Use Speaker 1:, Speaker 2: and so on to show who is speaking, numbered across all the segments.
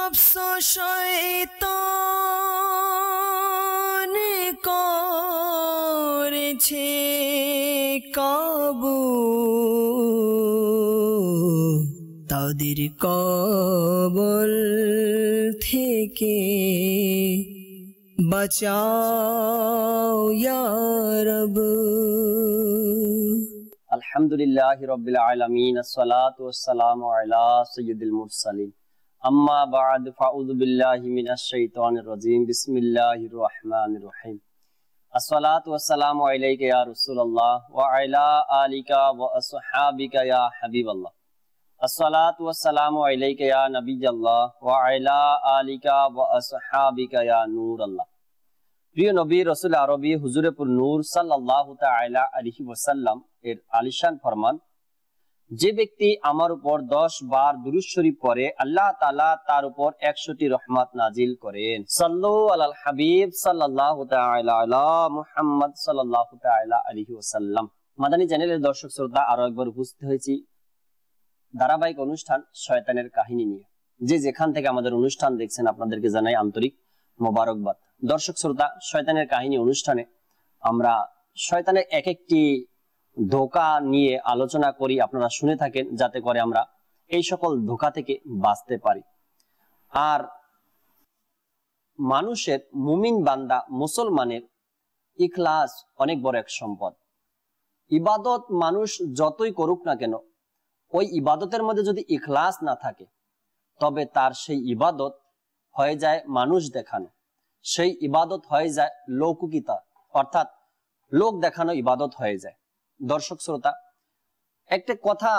Speaker 1: নফস শয়তান করেছে কাবু, তাদের কবল থেকে বাঁচাও ইয়া রব।
Speaker 2: আলহামদুলিল্লাহি রাব্বিল আলামিন, আসসালাতু ওয়াসসালামু আলা সাইয়্যিদিল মুরসালিন, আম্মা বা'দ, ফাউযু বিল্লাহি মিনাশ শাইতানির রাজীম, বিসমিল্লাহির রহমানির রহিম। আসসালাতু ওয়াসসালামু আলাইকা ইয়া রাসূলুল্লাহ ওয়া আলা আলিকা ওয়া আসহাবিকা ইয়া হাবিবাল্লাহ। আসসালাতু ওয়াসসালামু আলাইকা ইয়া নবিয়াল্লাহ ওয়া আলা আলিকা ওয়া আসহাবিকা ইয়া নূরাল্লাহ। প্রিয় নবী রাসূল আরবি হুজুরে পুর নূর সাল্লাল্লাহু তাআলা আলাইহি ওয়াসাল্লাম এর আলিশান ফরমান, যে ব্যক্তি আমার উপর 10 বার দুরূদ শরীফ পড়ে আল্লাহ তাআলা তার উপর 100টি রহমত নাজিল করেন। সাল্লু আলাল হাবিব সাল্লাল্লাহু তাআলা আলা মুহাম্মদ সাল্লাল্লাহু তাআলা আলাইহি ওয়াসাল্লাম। মাদানী চ্যানেলের দর্শক শ্রোতা, আরো একবার উপস্থিত হয়েছি ধারাবাহিক অনুষ্ঠান শয়তানের কাহিনী নিয়ে। যে যেখান থেকে আমাদের অনুষ্ঠান দেখছেন আপনাদেরকে জানাই আন্তরিক মোবারকবাদ। দর্শক শ্রোতা, শয়তানের কাহিনী অনুষ্ঠানে আমরা শয়তানের এক একটি ধোঁকা নিয়ে আলোচনা করি, আপনারা শুনে থাকেন, যাতে করে আমরা এই সকল ধোঁকা থেকে বাঁচতে পারি। আর মানুষের, মুমিন বান্দা মুসলমানের ইখলাস অনেক বড় এক সম্পদ। ইবাদত মানুষ যতই করুক না কেন, ওই ইবাদতের মধ্যে যদি ইখলাস না থাকে তবে তার সেই ইবাদত হয়ে যায় মানুষ দেখানো, সেই ইবাদত হয়ে যায় লৌকিকতা, অর্থাৎ লোক দেখানো ইবাদত হয়ে যায়। দর্শক শ্রোতা, একটা কথা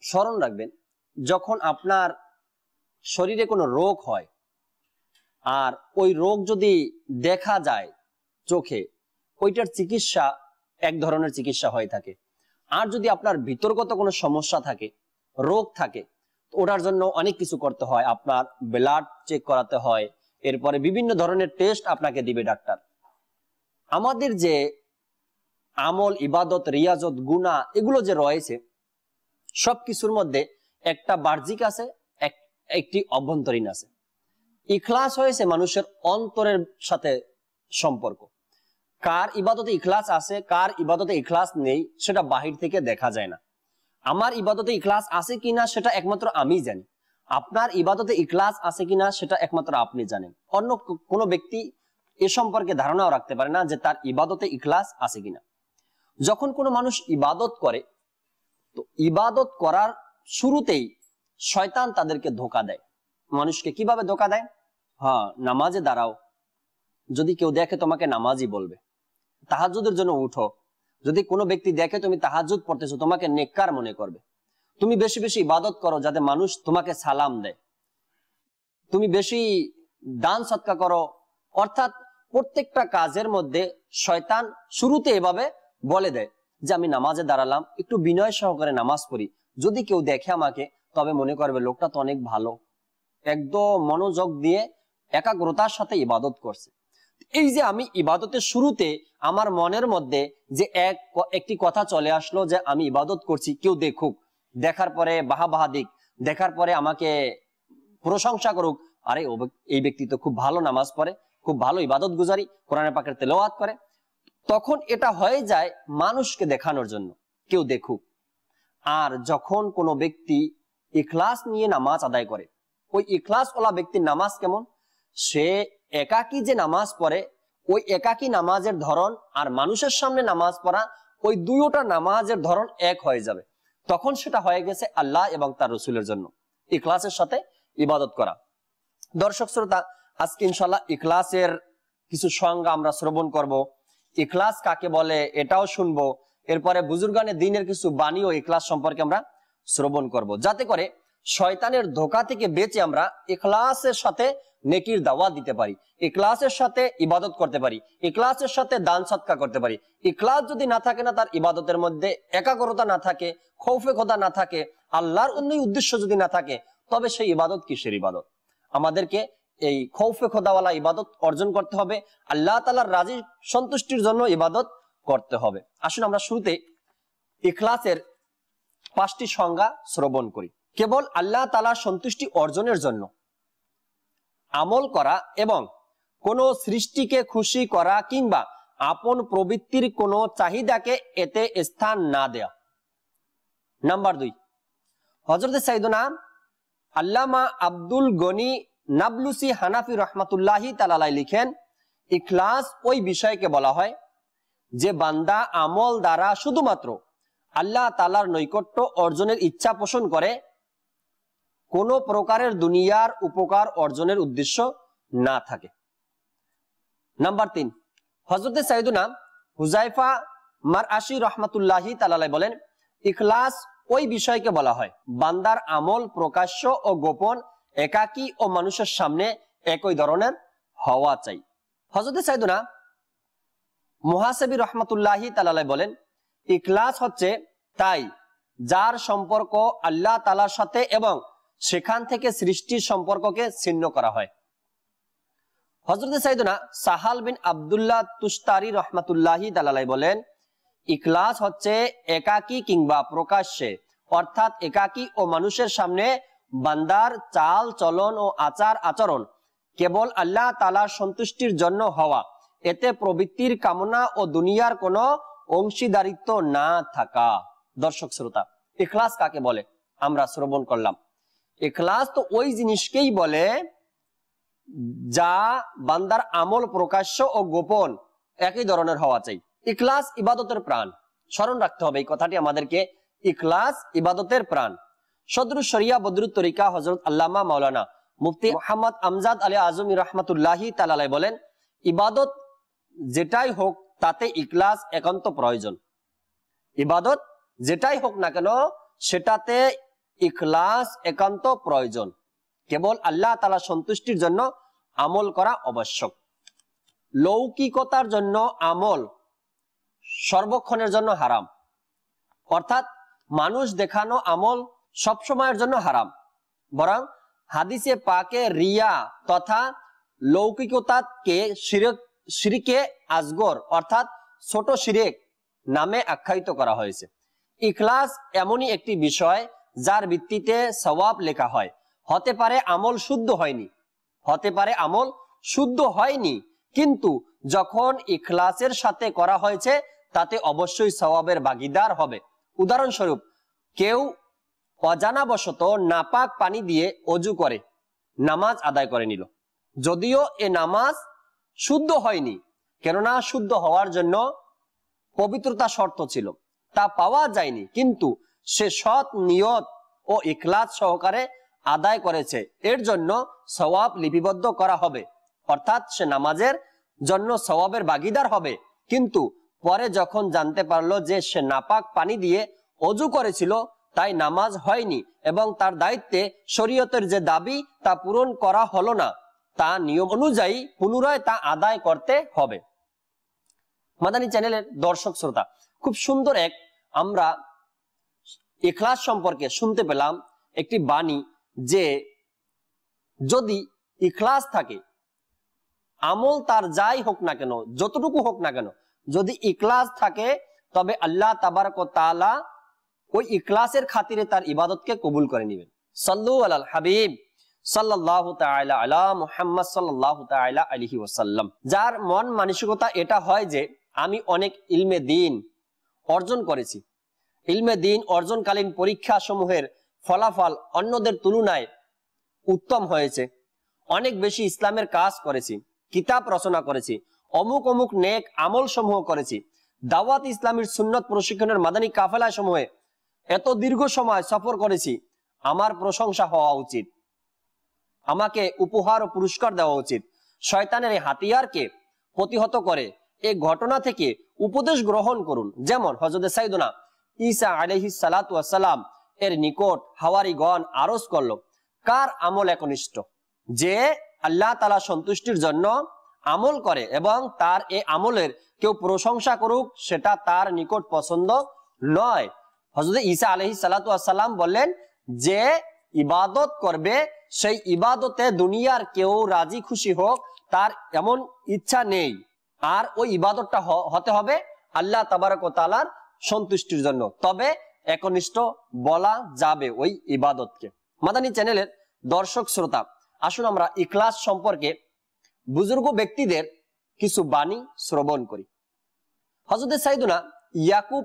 Speaker 2: স্মরণ রাখবেন, যখন আপনার শরীরে কোনো রোগ হয় আর ওই রোগ যদি দেখা যায় চোখে, ওইটার চিকিৎসা এক ধরনের চিকিৎসা হয়ে থাকে। আর যদি আপনার ভিতরগত কোনো সমস্যা থাকে, রোগ থাকে, ওটার জন্য অনেক কিছু করতে হয়। আপনার ব্লাড চেক করাতে হয়, এরপরে বিভিন্ন ধরনের টেস্ট আপনাকে দিবে ডাক্তার। আমাদের যে আমল, ইবাদত, রিয়াজত, গুনাহ এগুলো যে রয়েছে, সবকিছুর মধ্যে একটা বাহ্যিক আছে, একটি অভ্যন্তরীণ আছে। ইখলাস হয়েছে মানুষের অন্তরের সাথে সম্পর্ক। কার ইবাদতে ইখলাস আছে, কার ইবাদতে ইখলাস নেই, সেটা বাহির থেকে দেখা যায় না। আমার ইবাদতে ইখলাস আছে কিনা সেটা একমাত্র আমি জানি, আপনার ইবাদতে ইখলাস আছে কিনা সেটা একমাত্র আপনি জানেন। অন্য কোনো ব্যক্তি এ সম্পর্কে ধারণাও রাখতে পারে না যে তার ইবাদতে ইখলাস আছে কিনা। যখন কোনো মানুষ ইবাদত করে, তো ইবাদত করার শুরুতেই শয়তান তাদেরকে ধোঁকা দেয়। মানুষকে কিভাবে ধোঁকা দেয়? হ্যাঁ, নামাজে দাঁড়াও, যদি কেউ দেখে তোমাকে নামাজি বলবে। তাহাজ্জুদের জন্য উঠো, যদি কোনো ব্যক্তি দেখে তুমি তাহাজ্জুদ পড়তেছো তোমাকে নেককার মনে করবে। তুমি বেশি বেশি ইবাদত করো যাতে মানুষ তোমাকে সালাম দেয়। তুমি বেশি দান সদকা করো। অর্থাৎ প্রত্যেকটা কাজের মধ্যে শয়তান শুরুতে এভাবে বলে দেয় যে আমি নামাজে দাঁড়ালাম, একটু বিনয় সহকারে নামাজ পড়ি, যদি কেউ দেখে আমাকে তবে মনে করবে লোকটা তো অনেক ভালো, একদম মনোযোগ দিয়ে একাগ্রতার সাথে ইবাদত করছে। এই যে আমি ইবাদতের শুরুতে আমার মনের মধ্যে যে একটি কথা চলে আসলো যে আমি ইবাদত করছি, কেউ দেখুক, দেখার পরে বাহা দিক, দেখার পরে আমাকে প্রশংসা করুক, আরে এই ব্যক্তি তো খুব ভালো নামাজ পড়ে, খুব ভালো ইবাদত গুজারি, কোরআনে পাকের তেলাওয়াত করে। তখন এটা হয়ে যায় মানুষকে দেখানোর জন্য, কেউ দেখুক। আর যখন কোনো ব্যক্তি ইখলাস নিয়ে নামাজ আদায় করে, ওই ইখলাস ওয়ালা ব্যক্তির নামাজ কেমন? সে একাকী যে নামাজ পড়ে, ওই একাকী নামাজের ধরন আর মানুষের সামনে নামাজ পড়া, ওই দুইটা নামাজের ধরন এক হয়ে যাবে। তখন সেটা হয়ে গেছে আল্লাহ এবং তার রসুলের জন্য ইখলাসের সাথে ইবাদত করা। দর্শক শ্রোতা, আজকে ইনশাআল্লাহ ইখলাসের কিছু সংজ্ঞা আমরা শ্রবণ করব, ইখলাস কাকে বলে এটাও শুনবো, এরপরে বুজুর্গানে দ্বীনের কিছু বাণী ও ইখলাস সম্পর্কে আমরা শ্রবণ করব, যাতে করে শয়তানের ধোঁকা থেকে বেঁচে আমরা ইখলাসের সাথে নেকির দাওয়াত দিতে পারি, ইখলাসের সাথে ইবাদত করতে পারি, ইখলাসের সাথে দান সদকা করতে পারি। ইখলাস যদি না থাকে না, তার ইবাদতের মধ্যে একাগ্রতা না থাকে, খৌফে খোদা না থাকে, আল্লাহর অন্য উদ্দেশ্য যদি না থাকে, তবে সেই ইবাদত কিসের ইবাদত? আমাদেরকে এই খৌফে খোদাওয়ালা ইবাদত অর্জন করতে হবে, আল্লাহ তাআলার রাজি সন্তুষ্টির জন্য ইবাদত করতে হবে। আসুন আমরা শুরুতে ইখলাসের 5টি সংজ্ঞা শ্রবণ করি। কেবল আল্লাহ তাআলার সন্তুষ্টি অর্জনের জন্য আমল করা এবং কোনো সৃষ্টিকে খুশি করা কিংবা আপন প্রবৃত্তির কোনো চাহিদাকে এতে স্থান না দেয়া। নাম্বার 2, হযরত সাইয়েদনা আল্লামা আব্দুল গনি নাবলুসি হানাফি রহমাতুল্লাহি তাআলা আলাইহি লিখেন, ইখলাস ওই বিষয়কে বলা হয় যে বান্দা আমল দ্বারা শুধুমাত্র আল্লাহ তাআলার নৈকট্য অর্জনের ইচ্ছা পোষণ করে, কোনো প্রকারের দুনিয়ার উপকার অর্জনের উদ্দেশ্য না থাকে। নাম্বার 3, হযরত সাইয়েদনা হুযায়ফা মারআশি রহমাতুল্লাহি তাআলা আলাইহি বলেন, ইখলাস ওই বিষয়কে বলা হয় বান্দার আমল প্রকাশ্য ও গোপন, একাকী ও মানুষের সামনে একই ধরনের হওয়া চাই। হযরত সাইয়েদনা মুহাসিবি রহমাতুল্লাহি তাআলা আলাইহি বলেন, ইখলাস হচ্ছে তাই যার সম্পর্ক আল্লাহ তাআলার সাথে এবং সেখান থেকে সৃষ্টির সম্পর্ককে ছিন্ন করা হয়। হযরত সাইয়েদনা সাহাল বিন আব্দুল্লাহ তুস্তারি রহমাতুল্লাহি তাআলা আলাইহি বলেন, ইখলাস হচ্ছে একাকী কিংবা প্রকাশ্যে, অর্থাৎ একাকী ও মানুষের সামনে বান্দার চাল চলন ও আচার আচরণ কেবল আল্লাহ তাআলার সন্তুষ্টির জন্য হওয়া, এতে প্রবৃত্তির কামনা ও দুনিয়ার কোনো অংশীদারিত্ব না থাকা। দর্শক শ্রোতা, ইখলাস কাকে বলে আমরা শ্রবণ করলাম। ইখলাস তো ওই জিনিসকেই বলে যা বান্দার আমল প্রকাশ্য ও গোপন একই ধরনের হওয়া চাই। ইখলাস ইবাদতের প্রাণ, স্মরণ রাখতে হবে এই কথাটি আমাদেরকে। ইখলাস ইবাদতের প্রাণ। সদরুস শরিয়া বদরুত তরিকা হযরত আল্লামা মাওলানা মুফতি মুহাম্মদ আমজাদ আলী আজমি রহমাতুল্লাহি তাআলা আলাইহি বলেন, ইবাদত যেটাই হোক তাতে ইখলাস একান্ত প্রয়োজন। ইবাদত যেটাই হোক না কেন সেটাতে ইখলাস একান্ত প্রয়োজন। কেবল আল্লাহ তাআলা সন্তুষ্টির জন্য আমল করা আবশ্যক। লৌকিকতার জন্য আমল সর্বক্ষণের জন্য হারাম, অর্থাৎ মানুষ দেখানো আমল সব সময়ের জন্য হারাম। বরং হাদিসে পাকে রিয়া তথা লৌকিকতাকে শিরকে আসগর অর্থাৎ ছোট শিরক নামে আখ্যায়িত করা হয়েছে। ইখলাস এমনই একটি বিষয় যার ভিত্তিতে সওয়াব লেখা হয়। হতে পারে আমল শুদ্ধ হয়নি, কিন্তু যখন ইখলাসের সাথে করা হয়েছে তাতে অবশ্যই সওয়াবের ভাগীদার হবে। উদাহরণস্বরূপ, কেউ অজানাবশত নাপাক পানি দিয়ে অজু করে নামাজ আদায় করে নিল, যদিও এ নামাজ শুদ্ধ হয়নি, কেননা শুদ্ধ হওয়ার জন্য পবিত্রতা শর্ত ছিল, তা পাওয়া যায়নি, কিন্তু সে সৎ নিয়ত ও ইখলাস সহকারে আদায় করেছে, এর জন্য সওয়াব লিপিবদ্ধ করা হবে, অর্থাৎ সে নামাজের জন্য সওয়াবের ভাগীদার হবে। কিন্তু পরে যখন জানতে পারলো যে সে নাপাক পানি দিয়ে অজু করেছিল, তাই নামাজ হয়নি এবং তার দায়িত্বে শরীয়তের যে দাবি তা পূরণ করা হলো না, তা নিয়ম অনুযায়ী পুনরায় তা আদায় করতে হবে। মাদানী চ্যানেলের দর্শক শ্রোতা, খুব সুন্দর আমরা ইখলাস সম্পর্কে শুনতে পেলাম একটি বাণী, যে যদি ইখলাস থাকে আমল তার যাই হোক না কেন, যতটুকু হোক না কেন, যদি ইখলাস থাকে তবে আল্লাহ তাবারক ওয়া তাআলা ওই ইখলাসের খাতিরে তার ইবাদতকে কবুল করে নেবেন। সাল্লু আলাল হাবিব সাল্লাল্লাহু তাআলা আলা মুহাম্মদ সাল্লাল্লাহু তাআলা আলাইহি ওয়াসাল্লাম। যার মন মানসিকতা এটা হয় যে আমি অনেক ইলমে দ্বীন অর্জন করেছি, ইলমে দ্বীন অর্জনকালীন পরীক্ষা সমূহের ফলাফল অন্যদের তুলনায় উত্তম হয়েছে, অনেক বেশি ইসলামের কাজ করেছি, কিতাব রচনা করেছি, অমুক অমুক নেক আমল সমূহ করেছি, দাওয়াত ইসলামের সুন্নত প্রশিক্ষণের মাদানী কাফেলা সমূহে এত দীর্ঘ সময় সফর করেছি, আমার প্রশংসা হওয়া উচিত, আমাকে উপহার ও পুরস্কার দেওয়া উচিত। শয়তানের এই হাতিয়ারকে প্রতিহত করে এই ঘটনা থেকে উপদেশ গ্রহণ করুন। যেমন হযরত সাইয়েদনা ঈসা আলাইহিস সালাতু ওয়াস সালাম এর নিকট হাওয়ারীগণ আরজ করলো, কার আমল একনিষ্ঠ, যে আল্লাহ তাআলা সন্তুষ্টির জন্য আমল করে এবং তার এই আমলের কেউ প্রশংসা করুক সেটা তার নিকট পছন্দ নয়। হযরত ঈসা আলাইহিস সালাতু ওয়াস সালাম বললেন, যে ইবাদত করবে সেই ইবাদতে দুনিয়ার কেউ রাজি খুশি হোক তার এমন ইচ্ছা নেই, আর ওই ইবাদতটা হতে হবে আল্লাহ তাবারক ওয়া তাআলার সন্তুষ্টির জন্য, তবে একনিষ্ঠ বলা যাবে ওই ইবাদতকে। মাদানী চ্যানেলের দর্শক শ্রোতা, আসুন আমরা ইখলাস সম্পর্কে বুজুর্গ ব্যক্তিদের কিছু বাণী শ্রবণ করি। হযরত সাইয়েদুনা ইয়াকুব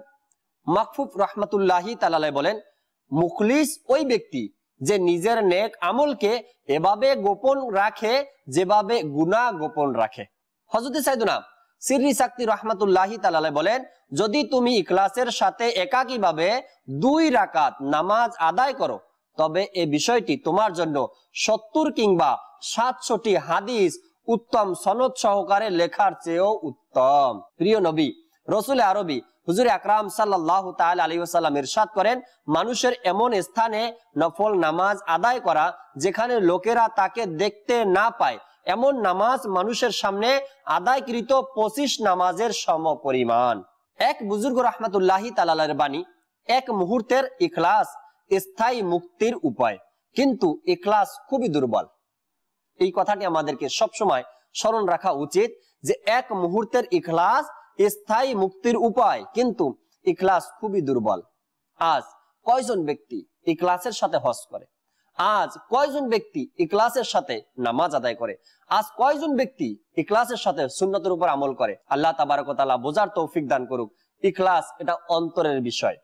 Speaker 2: মাকফুফ রাহমাতুল্লাহি তাআলা আলাইহি বলেন, মুখলিস ওই ব্যক্তি যে নিজের নেক আমলকে এভাবে গোপন রাখে যেভাবে গুনাহ গোপন রাখে। হযরত সাইয়েদুনা সিররি সাকতি রাহমাতুল্লাহি তাআলা আলাইহি বলেন, যদি তুমি ইখলাসের সাথে একাকীভাবে 2 রাকাত নামাজ আদায় করো তবে এই বিষয়টি তোমার জন্য 70 কিংবা 700টি হাদিস উত্তম সনদ সহকারে লেখার চেয়েও উত্তম। প্রিয় নবী রাসূল আরবি হুজুর আকরাম সাল্লাল্লাহু তাআলা আলাইহি ওয়াসাল্লাম ইরশাদ করেন, মানুষের এমন স্থানে নফল নামাজ আদায় করা যেখানে লোকেরা তাকে দেখতে না পায়, এমন নামাজ মানুষের সামনে আদায়কৃত 25 নামাজের সমপরিমাণ। এক বুজুর্গ রাহমাতুল্লাহি তাআলা আলাইহির বাণী, এক মুহূর্তের ইখলাস স্থায়ী মুক্তির উপায়, কিন্তু ইখলাস খুবই দুর্বল। এই কথাটি আমাদেরকে সবসময় স্মরণ রাখা উচিত যে এক মুহূর্তের ইখলাস স্থায়ী মুক্তির উপায়, কিন্তু ইখলাস খুবই দুর্বল। আজ কয়জন ব্যক্তি ইখলাসের সাথে হজ করে? আজ কয়জন ব্যক্তি ইখলাসের সাথে নামাজ আদায় করে? আজ কয়জন ব্যক্তি ইখলাসের সাথে সুন্নতের উপর আমল করে? আল্লাহ তাবারক ওয়া তাআলা বোঝার তৌফিক দান করুক। ইখলাস এটা অন্তরের বিষয়,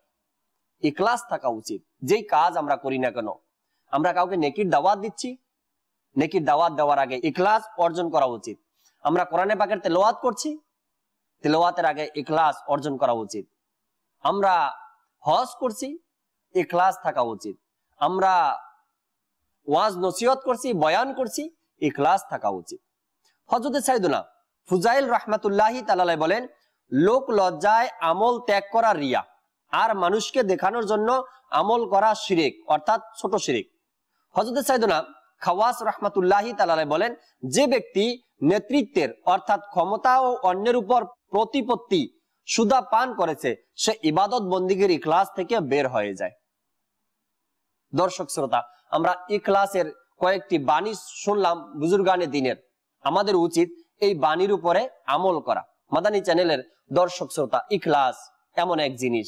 Speaker 2: ইখলাস থাকা উচিত। যেই কাজ আমরা করি না কেন, আমরা কাউকে নেকির দাওয়াত দিচ্ছি, নেকির দাওয়াত দেওয়ার আগে ইখলাস অর্জন করা উচিত। আমরা কোরআনে পাকের তেলাওয়াত করছি, তেলাওয়াতের আগে ইখলাস অর্জন করা উচিত। আমরা হজ করছি, ইখলাস থাকা উচিত। আমরা ওয়াজ নসিহত করছি, বয়ান করছি, ইখলাস থাকা উচিত। হযরত সাইয়েদুনা ফুজাইল রাহমাতুল্লাহি তাআলা আলাইহি বলেন, লোক লজ্জায় আমল ত্যাগ করা রিয়া, আর মানুষকে দেখানোর জন্য আমল করা শিরক, অর্থাৎ ছোট শিরক। হযরত সাইয়েদুনা খাওয়াস রাহমাতুল্লাহি তাআলা আলাইহি বলেন, যে ব্যক্তি নেতৃত্বের অর্থাৎ ক্ষমতা ও অন্যের উপর প্রতিপত্তি সুদা পান করেছে সে ইবাদত বন্দিগির ইখলাস থেকে বের হয়ে যায়। দর্শক শ্রোতা, আমরা ইখলাসের কয়েকটি বাণী শুনলাম বুজুর্গানে দিনের। আমাদের উচিত এই বাণীর উপরে আমল করা। মাদানী চ্যানেলের দর্শক শ্রোতা, ইখলাস এমন এক জিনিস,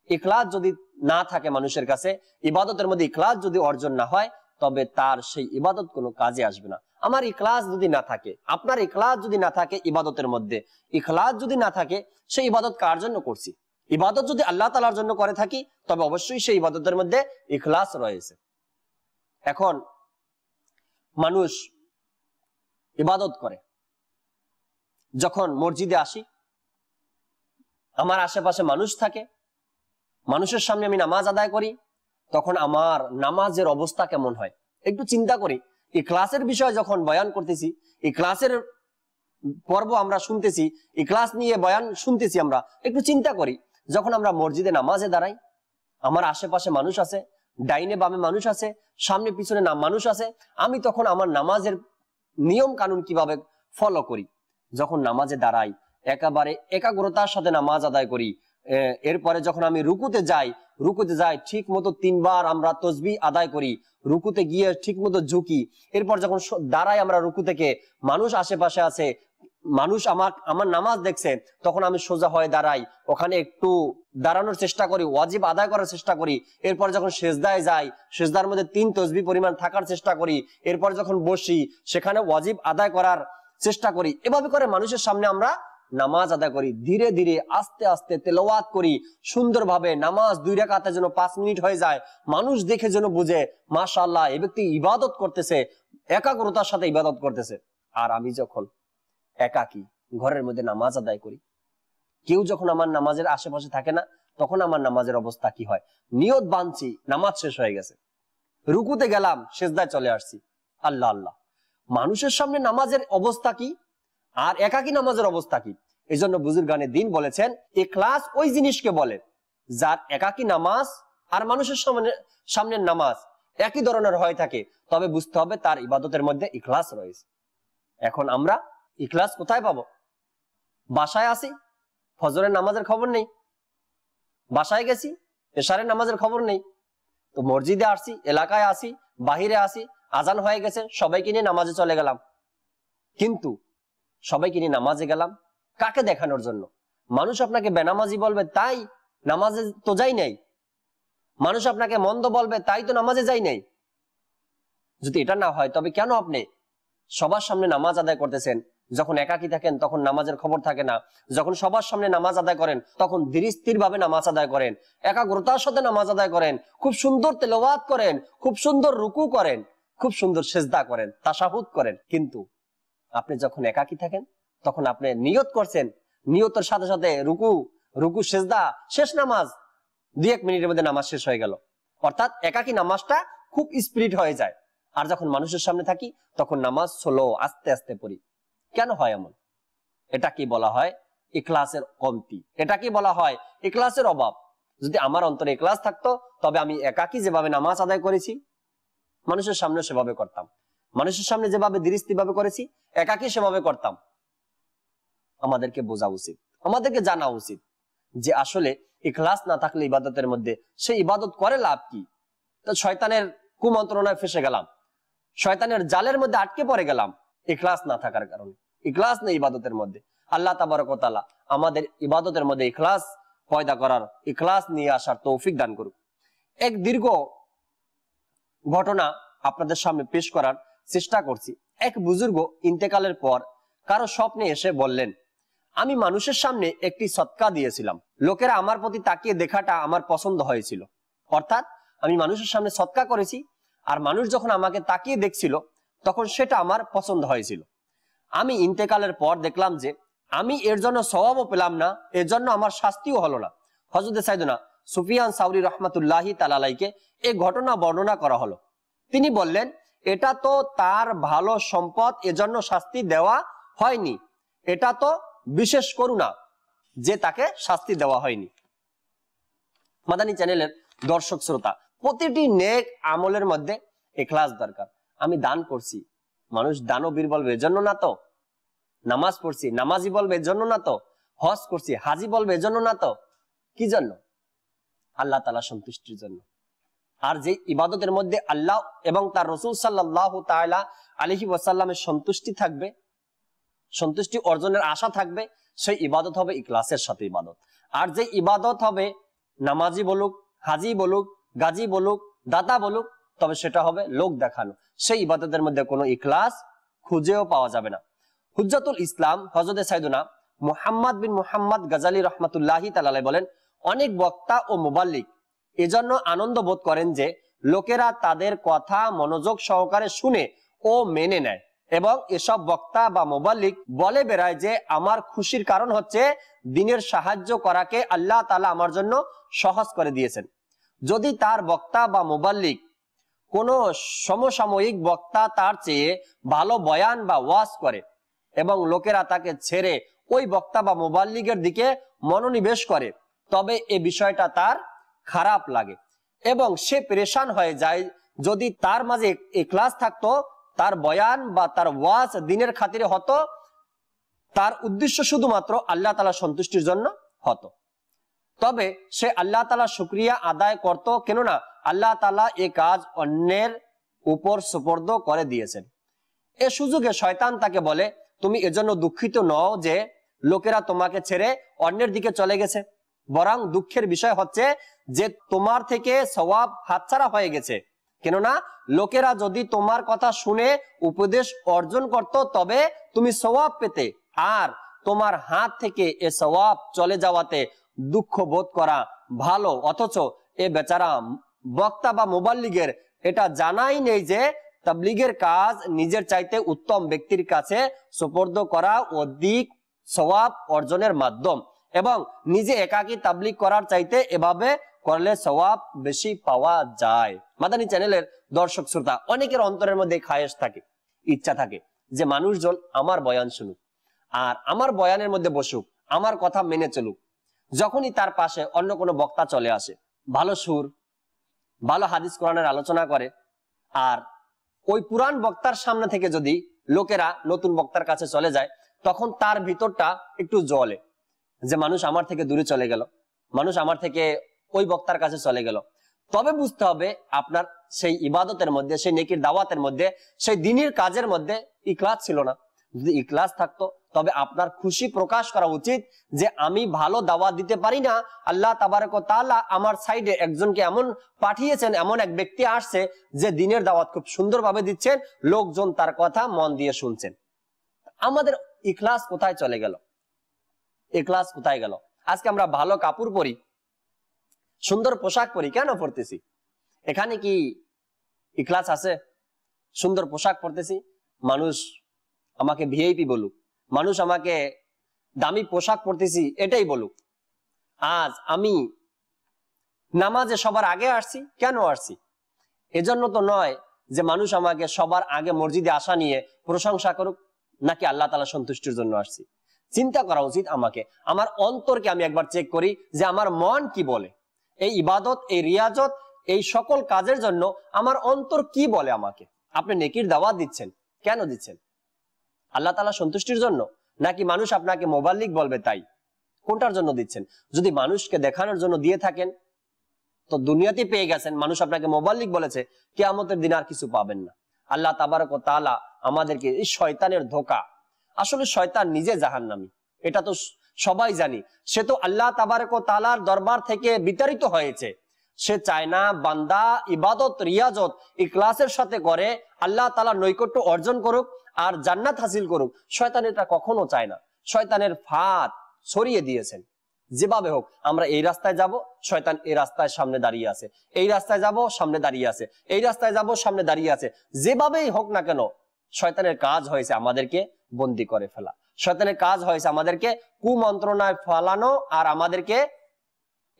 Speaker 2: ইখলাস যদি না থাকে মানুষের কাছে, ইবাদতের মধ্যে ইখলাস যদি অর্জন না হয়, তবে তার সেই ইবাদত কোনো কাজে আসবে না। আমার ইখলাস যদি না থাকে, আপনার ইখলাস যদি না থাকে, ইবাদতের মধ্যে ইখলাস যদি না থাকে, সেই ইবাদত কার জন্য করছি? ইবাদত যদি আল্লাহ তাআলার জন্য করে থাকি, তবে অবশ্যই সেই ইবাদতের মধ্যে ইখলাস রয়েছে। এখন মানুষ ইবাদত করে, যখন মসজিদে আসি, আমার আশেপাশে মানুষ থাকে, মানুষের সামনে আমি নামাজ আদায় করি, তখন আমার নামাজের অবস্থা কেমন হয়? একটু চিন্তা করি। ইখলাসের বিষয় যখন বয়ান করতেছি, ইখলাসের পর্ব আমরা শুনতেছি, ইখলাস নিয়ে বয়ান শুনতেছি, আমরা একটু চিন্তা করি, যখন আমরা মসজিদে নামাজে দাঁড়াই, আমার আশেপাশে মানুষ আছে, ডাইনে বামে মানুষ আছে, সামনে পিছনে মানুষ আছে, আমি তখন আমার নামাজের নিয়ম কানুন কিভাবে ফলো করি? যখন নামাজে দাঁড়াই, একেবারে একাগ্রতার সাথে নামাজ আদায় করি। এরপরে যখন আমি রুকুতে যাই ঠিক মতো 3 বার আমরা তাসবিহ আদায় করি, রুকুতে গিয়ে ঠিক মতো ঝুঁকি। এরপর যখন দাঁড়াই আমরা রুকু থেকে, মানুষ আশেপাশে আছে, মানুষ আমার নামাজ দেখছে, তখন আমি সোজা হয়ে দাঁড়াই, ওখানে একটু দাঁড়ানোর চেষ্টা করি, ওয়াজিব আদায় করার চেষ্টা করি। এরপর যখন সেজদায় যাই, সেজদার মধ্যে 3 তাসবিহ পরিমাণ থাকার চেষ্টা করি। এরপর যখন বসি, সেখানে ওয়াজিব আদায় করার চেষ্টা করি। এভাবে করে মানুষের সামনে আমরা নামাজ আদায় করি, ধীরে ধীরে আস্তে আস্তে তেলাওয়াত করি সুন্দরভাবে। নামাজ 2 রাকাতে যেন 5 মিনিট হয়ে যায়, মানুষ দেখে যেন বুঝে মাশাআল্লাহ এই ব্যক্তি ইবাদত করতেছে, একাগ্রতার সাথে ইবাদত করতেছে। আর আমি যখন একাকী ঘরের মধ্যে নামাজ আদায় করি, কেউ যখন আমার নামাজের আশেপাশে থাকে না, তখন আমার নামাজের অবস্থা কি হয়? নিয়ত বানছি, নামাজ শেষ হয়ে গেছে, রুকুতে গেলাম, সেজদায় চলে আসছি, আল্লাহ আল্লাহ। মানুষের সামনে নামাজের অবস্থা কি, আর একাকী নামাজের অবস্থা কি? এই জন্য বুজুর্গানে দিন বলেছেন, ইখলাস ওই জিনিসকে বলে যার একাকী নামাজ আর মানুষের সামনে নামাজ একই ধরনের হয়ে থাকে, তবে বুঝতে হবে তার ইবাদতের মধ্যে ইখলাস রয়েছে। এখন আমরা ইখলাস কোথায় পাবো? বাসায় আসি, ফজরের নামাজের খবর নেই, বাসায় গেছি, এশারের নামাজের খবর নেই, তো মসজিদে আসছি, এলাকায় আসি, বাহিরে আসি, আজান হয়ে গেছে, সবাইকে নিয়ে নামাজে চলে গেলাম। কিন্তু সবাইকে নিয়ে নামাজে গেলাম কাকে দেখানোর জন্য? মানুষ আপনাকে বেনামাজি বলবে, তাই নামাজে তো যাই নাই। মানুষ আপনাকে মন্দ বলবে, তাই তো নামাজে যাই নাই। যদি এটা না হয় তবে কেন আপনি সবার সামনে নামাজ আদায় করতেছেন? যখন একাকী থাকেন তখন নামাজের খবর থাকে না, যখন সবার সামনে নামাজ আদায় করেন তখন ধীর স্থির ভাবে নামাজ আদায় করেন, একাগ্রতার সাথে নামাজ আদায় করেন, খুব সুন্দর তেলাওয়াত করেন, খুব সুন্দর রুকু করেন, খুব সুন্দর সিজদা করেন, তাশাহুদ করেন। কিন্তু আপনি যখন একাকী থাকেন তখন আপনি নিয়ত করছেন, নিয়তের সাথে সাথে রুকু সিজদা শেষ, নামাজ 2-1 মিনিটের মধ্যে নামাজ শেষ হয়ে গেল। অর্থাৎ একাকী নামাজটা খুব স্পিরিট হয়ে যায়। আর যখন মানুষের সামনে থাকি তখন নামাজ স্লো, আস্তে আস্তে পড়ি। কেন হয় এমন? এটা কি বলা হয়? ইখলাসের কমতি। এটা কি বলা হয়? ইখলাসের অভাব। যদি আমার অন্তরে ইখলাস থাকতো তবে আমি একাকী যেভাবে নামাজ আদায় করেছি মানুষের সামনে সেভাবে করতাম, মানুষের সামনে যেভাবে দৃষ্টি ভাবে করেছি একাকী সেভাবে করতাম। আমাদেরকে বোঝা উচিত, আমাদেরকে জানা উচিত যে আসলে ইখলাস না থাকলে ইবাদতের মধ্যে সেই ইবাদত করে লাভ কি? তো শয়তানের কুমন্ত্রণায় ফেসে গেলাম, শয়তানের জালের মধ্যে আটকে পড়ে গেলাম ইখলাস না থাকার কারণে। ইখলাস নেই ইবাদতের মধ্যে। আল্লাহ তাবারক ওয়া তাআলা আমাদের ইবাদতের মধ্যে ইখলাস পয়দা করার, ইখলাস নিয়ে আসার তৌফিক দান করুক। এক দীর্ঘ ঘটনা আপনাদের সামনে পেশ করার চেষ্টা করছি। এক বুজুর্গ ইন্তেকালের পর কারো স্বপ্নে এসে বললেন, আমি মানুষের সামনে একটি সদকা দিয়েছিলাম, লোকেরা আমার প্রতি তাকিয়ে দেখাটা আমার পছন্দ হয়েছিল। অর্থাৎ আমি মানুষের সামনে সদকা করেছি আর মানুষ যখন আমাকে তাকিয়ে দেখছিল তখন সেটা আমার পছন্দ হয়েছিল। আমি ইন্তেকালের পর দেখলাম যে আমি এর জন্য সওয়াবও পেলাম না, এর জন্য আমার শাস্তিও হলো না। হযরত সাইয়েদনা সুফিয়ান সাউরি রাহমাতুল্লাহি তাআলা আলাইহি এই ঘটনা বর্ণনা করা হলো। তিনি বললেন, এটা তো তার ভালো সম্পদ, এজন্য শাস্তি দেওয়া হয়নি, এটা তো বিশেষ করুণা যে তাকে শাস্তি দেওয়া হয়নি। মাদানী চ্যানেলের দর্শক শ্রোতা, প্রতিটি নেক আমলের মধ্যে ইখলাস দরকার। আমি দান করছি, মানুষ দানবীর বলবে এজন্য না তো। নামাজ পড়ছি, নামাজি বলবে এজন্য না তো। হজ করছি, হাজি বলবে এজন্য না তো। কি জন্য? আল্লাহ তাআলা সন্তুষ্টির জন্য। আর যে ইবাদতের মধ্যে আল্লাহ এবং তার রাসূল সাল্লাল্লাহু তাআলা আলাইহি ওয়াসাল্লামের সন্তুষ্টি থাকবে, সন্তুষ্টি অর্জনের আশা থাকবে, সেই ইবাদত হবে ইখলাসের সাথে ইবাদত। আর যে ইবাদত হবে নামাজি বলুক, হাজি বলুক, গাজী বলুক, দাতা বলুক, তবে সেটা হবে লোক দেখানো। সেই ইবাদতের মধ্যে কোনো ইখলাস খুঁজেও পাওয়া যাবে না। হুজ্জাতুল ইসলাম হযরত সাইয়েদনা মুহাম্মদ বিন মুহাম্মদ গাজালি রাহমাতুল্লাহি তাআলা আলাইহি বলেন, অনেক বক্তা ও মুবাল্লিগ এজন্য আনন্দ বোধ করেন যে লোকেরা তাদের কথা মনোযোগ সহকারে শুনে ও মেনে নেয়, এবং এসব বক্তা বা মুবাল্লিগ বলে বেড়ায় যে আমার খুশির কারণ হচ্ছে দ্বীনের সাহায্য করাকে আল্লাহ তাআলা আমার জন্য সহজ করে দিয়েছেন। যদি তার বক্তা বা মুবাল্লিগ কোন সমসাময়িক বক্তা তার চেয়ে ভালো বয়ান বা ওয়াজ করে এবং লোকেরা তাকে ছেড়ে ওই বক্তা বা মুবাল্লিগের দিকে মনোনিবেশ করে, তবে এই বিষয়টা তার খারাপ লাগে এবং সে পেরেশান হয়ে যায়। যদি তার মাঝে ইখলাস থাকতো, তার বয়ান বা তার ওয়াজ দ্বীনের খাতিরে হতো, তার উদ্দেশ্য শুধুমাত্র আল্লাহ তাআলা সন্তুষ্টির জন্য হতো, তবে সে আল্লাহ তাআলা শুকরিয়া আদায় করত, কেননা আল্লাহ তাআলা এই কাজ অন্যের উপর সুপর্দ করে দিয়েছেন। এ সুযোগে শয়তান তাকে বলে, তুমি এজন্য দুঃখিত নও যে লোকেরা তোমাকে ছেড়ে অন্যের দিকে চলে গেছে, বরং দুঃখের বিষয় হচ্ছে যে তোমার থেকে সওয়াব হাতছাড়া হয়ে গেছে। কেননা লোকেরা যদি তোমার কথা শুনে উপদেশ অর্জন করত তবে তুমি সওয়াব পেতে, আর তোমার হাত থেকে এ সওয়াব চলে যাওয়াতে দুঃখ বোধ করা ভালো। অথচ এ বেচারা বক্তা বা মুবাল্লিগের এটা জানাই নেই যে তাবলীগের কাজ নিজের চাইতে উত্তম ব্যক্তির কাছে সুপর্দ করা অধিক সওয়াব অর্জনের মাধ্যম, এবং নিজে একাকী তাবলীগ করার চাইতে এভাবে করলে সওয়াব বেশি পাওয়া যায়। মাদানী চ্যানেলের দর্শক শ্রোতা, অনেকের অন্তরের মধ্যে খায়েশ থাকে, ইচ্ছা থাকে যে মানুষজন আমার বয়ান শুনুক আর আমার বয়ানের মধ্যে বসুক, আমার কথা মেনে চলুক। যখনই তার পাশে অন্য কোনো বক্তা চলে আসে, ভালো সুর, ভালো হাদিস কোরআনের আলোচনা করে, আর ওই পুরান বক্তার সামনে থেকে যদি লোকেরা নতুন বক্তার কাছে চলে যায়, তখন তার ভিতরটা একটু জ্বলে যে মানুষ আমার থেকে দূরে চলে গেল, মানুষ আমার থেকে ওই বক্তার কাছে চলে গেল। তবে বুঝতে হবে আপনার সেই ইবাদতের মধ্যে, সেই নেকির দাওয়াতের মধ্যে, সেই দ্বীনের কাজের মধ্যে ইখলাস ছিল না। যদি ইখলাস থাকতো তবে আপনার খুশি প্রকাশ করা উচিত যে আমি ভালো দাওয়াত দিতে পারি না, আল্লাহ তাবারক ওয়া তাআলা আমার সাইডে একজনকে এমন পাঠিয়েছেন, এমন এক ব্যক্তি আসছে যে দিনের দাওয়াত খুব সুন্দরভাবে দিচ্ছেন, লোকজন তার কথা মন দিয়ে শুনছেন। আমাদের ইখলাস কোথায় চলে গেল? ইখলাস কোথায় গেল? আজকে আমরা ভালো কাপড় পরি, সুন্দর পোশাক পরি, কেন পরতেছি? এখানে কি ইখলাস আছে? সুন্দর পোশাক পরতেছি, মানুষ আমাকে ভিআইপি বলুক, মানুষ আমাকে দামি পোশাক পরতেছি এটাই বলুক। আজ আমি নামাজে সবার আগে আসছি, কেন আসছি? এজন্য তো নয় যে মানুষ আমাকে সবার আগে মসজিদে আসা নিয়ে প্রশংসা করুক, নাকি আল্লাহ তাআলা সন্তুষ্টির জন্য আসছি। চিন্তা করা উচিত আমাকে, আমার অন্তরকে আমি একবার চেক করি যে আমার মন কি বলে। এই ইবাদত, এই রিয়াজত, এই সকল কাজের জন্য আমার অন্তর কি বলে আমাকে। আপনি নেকির দাওয়াত দিচ্ছেন, কেন দিচ্ছেন? আল্লাহ তাআলা সন্তুষ্টির জন্য, নাকি মানুষ আপনাকে মোবাল্লিগ বলবে তাই? কোনটার জন্য দিচ্ছেন? যদি মানুষকে দেখানোর জন্য দিয়ে থাকেন তো দুনিয়াতে পেয়ে গেছেন, মানুষ আপনাকে মোবাল্লিগ বলেছে, কিয়ামতের দিন আর কিছু পাবেন না। আল্লাহ তাবারক ওয়া তাআলা আমাদেরকে এই শয়তানের ধোঁকা, আসলে শয়তান নিজে জাহান্নামী, এটা তো সবাই জানি। সে তো আল্লাহ তাবারক ওয়া তাআলার দরবার থেকে বিতাড়িত হয়েছে। সে চায় না বান্দা ইবাদত রিয়াজত ইখলাসের সাথে করে আল্লাহ তাআলার নৈকট্য অর্জন করুক আর জান্নাত হাসিল করুক। শয়তান এটা কখনো চায় না। শয়তানের ফাঁদ ছড়িয়ে দিয়েছেন। যেভাবে হোক আমরা এই রাস্তায় যাব, শয়তান এই রাস্তায় সামনে দাঁড়িয়ে আছে, এই রাস্তায় যাব সামনে দাঁড়িয়ে আছে, এই রাস্তায় যাব সামনে দাঁড়িয়ে আছে। যেভাবেই হোক না কেন শয়তানের কাজ হয়েছে আমাদেরকে বন্দী করে ফেলা। শয়তানের কাজ হয়েছে আমাদেরকে কুমন্ত্রণায় ফেলানো আর আমাদেরকে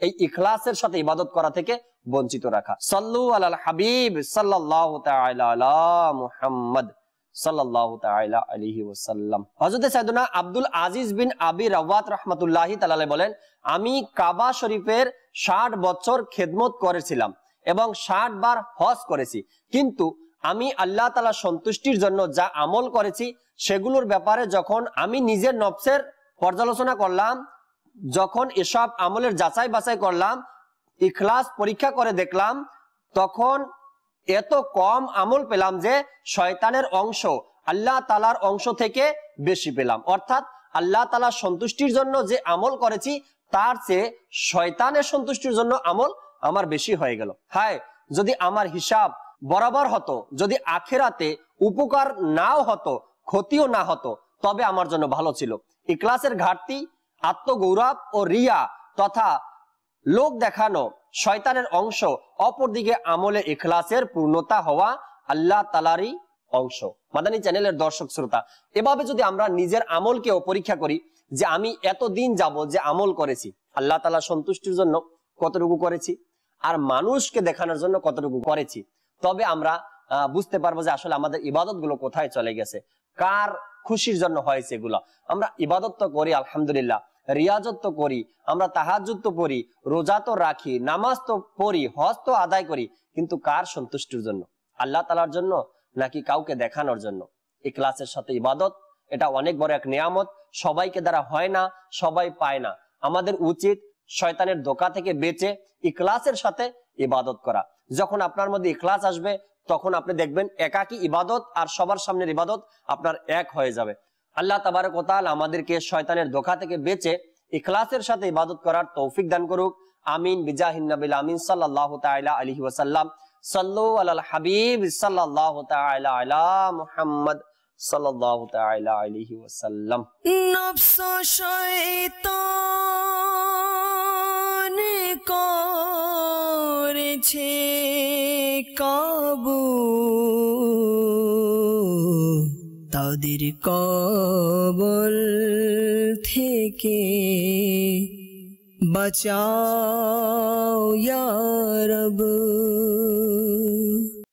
Speaker 2: এই ইখলাসের সাথে ইবাদত করা থেকে বঞ্চিত রাখা। সাল্লু আলাল হাবিব সাল্লাল্লাহু তাআলা আলা মুহাম্মদ সাল্লাল্লাহু তাআলা আলাইহি ওয়াসাল্লাম। হযরত সাইয়েদনা আব্দুল আজিজ বিন আবি রাওয়াত রাহমাতুল্লাহি তাআলা বলেন, আমি কাবা শরীফের 60 বছর খেদমত করেছিলাম এবং 60 বার হজ করেছি, কিন্তু আমি আল্লাহ তাআলা সন্তুষ্টির জন্য যা আমল করেছি সেগুলোর ব্যাপারে যখন আমি নিজের নফসের পর্যালোচনা করলাম, যখন এসব আমলের যাচাই বাছাই করলাম, ইখলাস পরীক্ষা করে দেখলাম, তখন এত কম আমল পেলাম যে শয়তানের অংশ আল্লাহ তাআলার অংশ থেকে বেশি পেলাম। অর্থাৎ আল্লাহ তাআলার সন্তুষ্টির জন্য যে আমল করেছি তার চেয়ে শয়তানের সন্তুষ্টির জন্য আমল আমার বেশি হয়ে গেল। হায়, যদি আমার হিসাব বরাবর হতো, যদি আখিরাতে উপকার নাও হতো, ক্ষতিও না হতো, তবে আমার জন্য ভালো ছিল। ইখলাসের ঘাটতি, আত্মগৌরব ও রিয়া তথা লোক দেখানো শয়তানের অংশ, অপরদিকে আমলে ইখলাসের পূর্ণতা হওয়া আল্লাহ তাআলারই অংশ। মাদানী চ্যানেলের দর্শক শ্রোতা, এভাবে যদি আমরা নিজের আমলকেও পরীক্ষা করি যে আমি এতদিন যাব যে আমল করেছি আল্লাহ তাআলা সন্তুষ্টির জন্য কতটুকু করেছি আর মানুষকে দেখানোর জন্য কতটুকু করেছি, তবে আমরা বুঝতে পারবো যে আসলে আমাদের ইবাদত গুলো কোথায় চলে গেছে, কার খুশির জন্য হয়েছে এগুলো। আমরা ইবাদত তো করি আলহামদুলিল্লাহ, রিয়াজত তো করি, আমরা তাহাজ্জুদ তো পড়ি, রোজা তো রাখি, নামাজ তো পড়ি, হজ তো আদায় করি, কিন্তু কার সন্তুষ্টির জন্য? আল্লাহ তাআলার জন্য নাকি কাউকে দেখানোর জন্য? ইখলাসের সাথে ইবাদত এটা অনেক বড় এক নিয়ামত, সবাইকে দ্বারা হয় না, সবাই পায় না। আমাদের উচিত শয়তানের ধোঁকা থেকে বেঁচে ইখলাসের সাথে ইবাদত করা। যখন আপনার মধ্যে ইখলাস আসবে তখন আপনি দেখবেন একাকী ইবাদত আর সবার সামনের ইবাদত আপনার এক হয়ে যাবে। আল্লাহ তাবারক ওয়া তাআলা আমাদেরকে শয়তানের ধোঁকা থেকে বেঁচে ইখলাসের সাথে ইবাদত করার তৌফিক দান করুক। আমিন বিজাহিন নবিল আমিন সাল্লাল্লাহু তাআলা আলাইহি ওয়াসাল্লাম। সাল্লু আলাল হাবিব সাল্লাল্লাহু তাআলা আলা মুহাম্মদ সাল্লাল্লাহু তাআলা আলাইহি ওয়াসাল্লাম।
Speaker 1: নফস শয়তান করেছে কাবু, তাদের কবল থেকে বাঁচাও ইয়া রব।